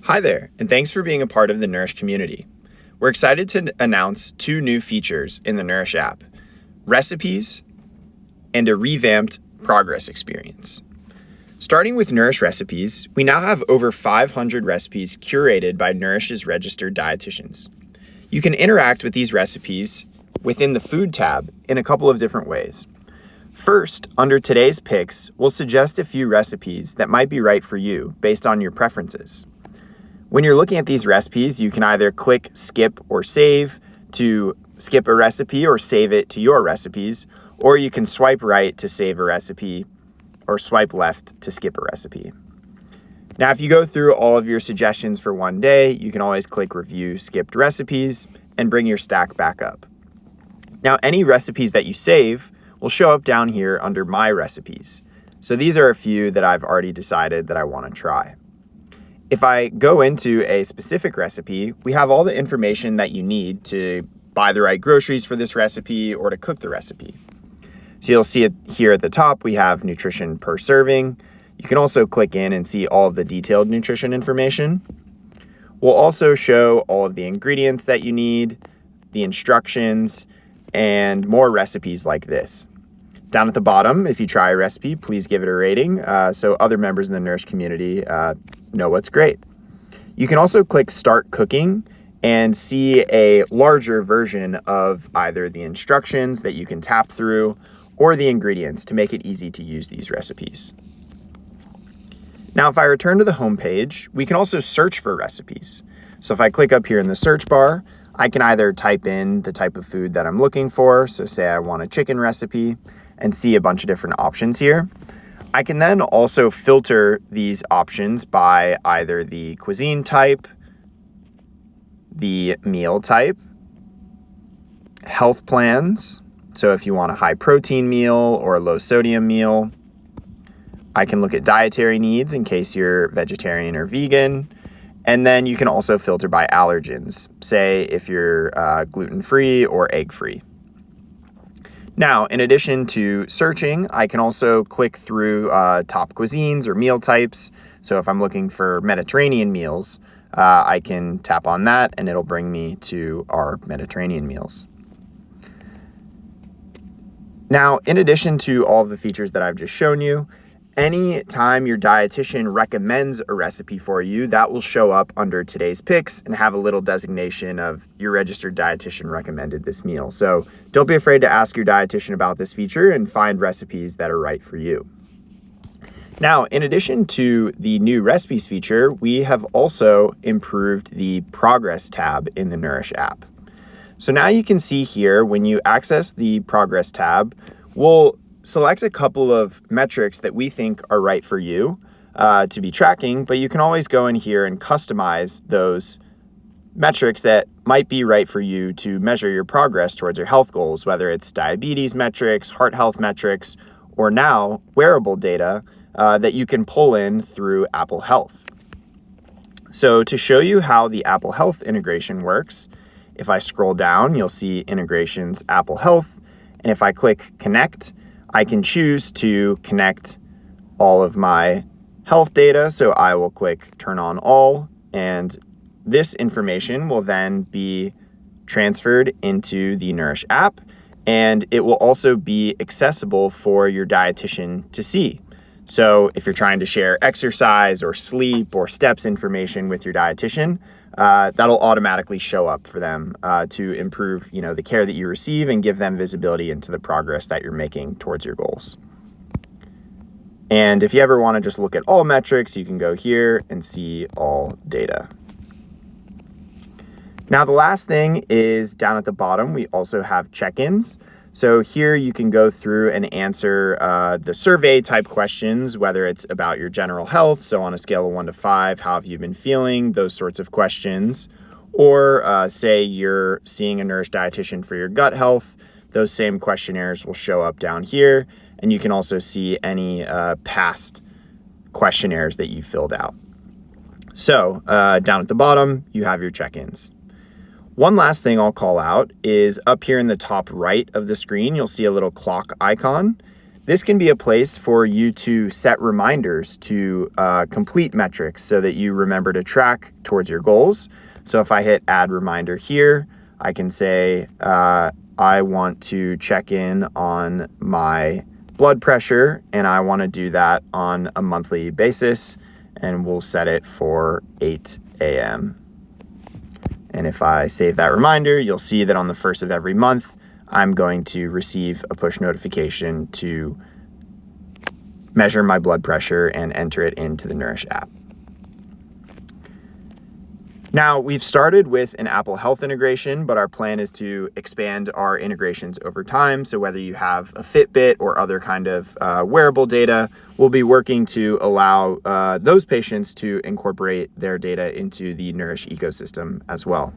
Hi there, and thanks for being a part of the Nourish community. We're excited to announce 2 new features in the Nourish app: recipes and a revamped progress experience. Starting with Nourish Recipes, we now have over 500 recipes curated by Nourish's registered dietitians. You can interact with these recipes within the Food tab in a couple of different ways. First, under today's picks, we'll suggest a few recipes that might be right for you based on your preferences. When you're looking at these recipes, you can either click skip or save to skip a recipe or save it to your recipes, or you can swipe right to save a recipe or swipe left to skip a recipe. Now, if you go through all of your suggestions for one day, you can always click review skipped recipes and bring your stack back up. Now, any recipes that you save will show up down here under my recipes. So these are a few that I've already decided that I want to try. If I go into a specific recipe, we have all the information that you need to buy the right groceries for this recipe or to cook the recipe. So you'll see it here at the top, we have nutrition per serving. You can also click in and see all of the detailed nutrition information. We'll also show all of the ingredients that you need, the instructions, and more recipes like this. Down at the bottom, if you try a recipe, please give it a rating so other members in the Nourish community know what's great. You can also click Start Cooking and see a larger version of either the instructions that you can tap through or the ingredients to make it easy to use these recipes. Now, if I return to the home page, we can also search for recipes. So if I click up here in the search bar, I can either type in the type of food that I'm looking for. So say I want a chicken recipe and see a bunch of different options here. I can then also filter these options by either the cuisine type, the meal type, health plans. So if you want a high protein meal or a low sodium meal, I can look at dietary needs in case you're vegetarian or vegan. And then you can also filter by allergens, say if you're gluten-free or egg-free. Now, in addition to searching, I can also click through top cuisines or meal types. So if I'm looking for Mediterranean meals, I can tap on that and it'll bring me to our Mediterranean meals. Now, in addition to all of the features that I've just shown you, any time your dietitian recommends a recipe for you, that will show up under today's picks and have a little designation of your registered dietitian recommended this meal. So don't be afraid to ask your dietitian about this feature and find recipes that are right for you. Now, in addition to the new recipes feature, we have also improved the progress tab in the Nourish app. So now you can see here, when you access the progress tab, we'll select a couple of metrics that we think are right for you to be tracking, but you can always go in here and customize those metrics that might be right for you to measure your progress towards your health goals, whether it's diabetes metrics, heart health metrics, or now wearable data that you can pull in through Apple Health. So to show you how the Apple Health integration works, if I scroll down, you'll see integrations Apple Health, and if I click connect, I can choose to connect all of my health data. So I will click turn on all, and this information will then be transferred into the Nourish app, and it will also be accessible for your dietitian to see. So if you're trying to share exercise or sleep or steps information with your dietitian, that'll automatically show up for them to improve, the care that you receive and give them visibility into the progress that you're making towards your goals. And if you ever want to just look at all metrics, you can go here and see all data. Now, the last thing is down at the bottom, we also have check-ins. So here you can go through and answer the survey type questions, whether it's about your general health. So on a scale of 1 to 5, how have you been feeling? Those sorts of questions. Or say you're seeing a Nourish dietitian for your gut health. Those same questionnaires will show up down here. And you can also see any past questionnaires that you filled out. So down at the bottom, you have your check-ins. One last thing I'll call out is up here in the top right of the screen, you'll see a little clock icon. This can be a place for you to set reminders to complete metrics so that you remember to track towards your goals. So if I hit add reminder here, I can say I want to check in on my blood pressure, and I want to do that on a monthly basis, and we'll set it for 8 a.m. And if I save that reminder, you'll see that on the first of every month, I'm going to receive a push notification to measure my blood pressure and enter it into the Nourish app. Now, we've started with an Apple Health integration, but our plan is to expand our integrations over time. So whether you have a Fitbit or other kind of wearable data, we'll be working to allow those patients to incorporate their data into the Nourish ecosystem as well.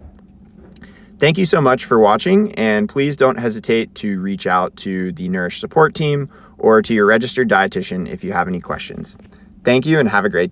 Thank you so much for watching, and please don't hesitate to reach out to the Nourish support team or to your registered dietitian if you have any questions. Thank you and have a great day.